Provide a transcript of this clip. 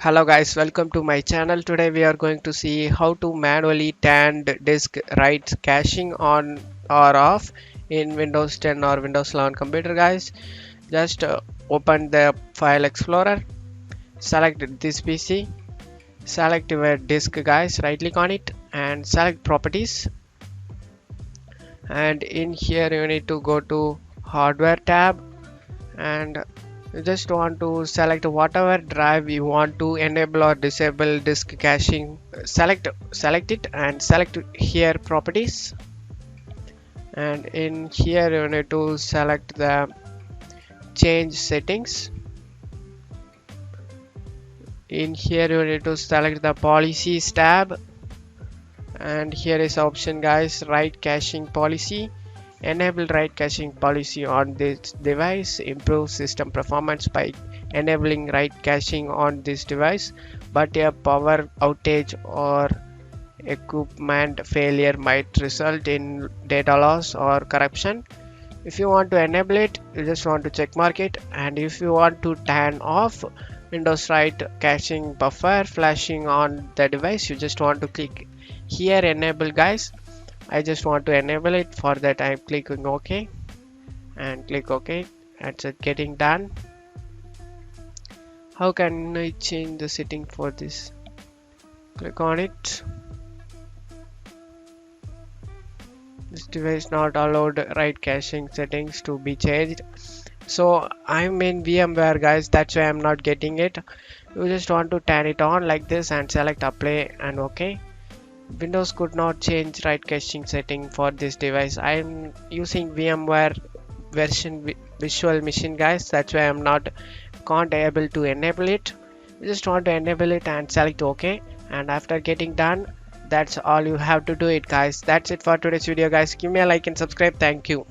Hello guys, welcome to my channel. Today we are going to see how to manually turn disk write caching on or off in Windows 10 or Windows 11 computer guys. Just open the file explorer, select this PC, select your disk guys, right click on it and select properties, and in here you need to go to hardware tab and you just want to select whatever drive you want to enable or disable disk caching. Select it and select here properties, and in here you need to select the change settings. In here you need to select the policies tab, and here is option guys, write caching policy. Enable write caching policy on this device. Improve system performance by enabling write caching on this device, but a power outage or equipment failure might result in data loss or corruption. If you want to enable it, you just want to check mark it, and if you want to turn off Windows write caching buffer flashing on the device, you just want to click here enable guys. I just want to enable it. For that I'm clicking OK and click OK. That's it, getting done. How can I change the setting for this? Click on it. This device not allowed write caching settings to be changed. So I'm in VMware guys, that's why I'm not getting it. You just want to turn it on like this and select apply and OK. Windows could not change write caching setting for this device. I'm using VMware version Virtual Machine guys, that's why I'm not can't able to enable it. You just want to enable it and select OK, and after getting done, that's all you have to do it guys. That's it for today's video guys. Give me a like and subscribe. Thank you.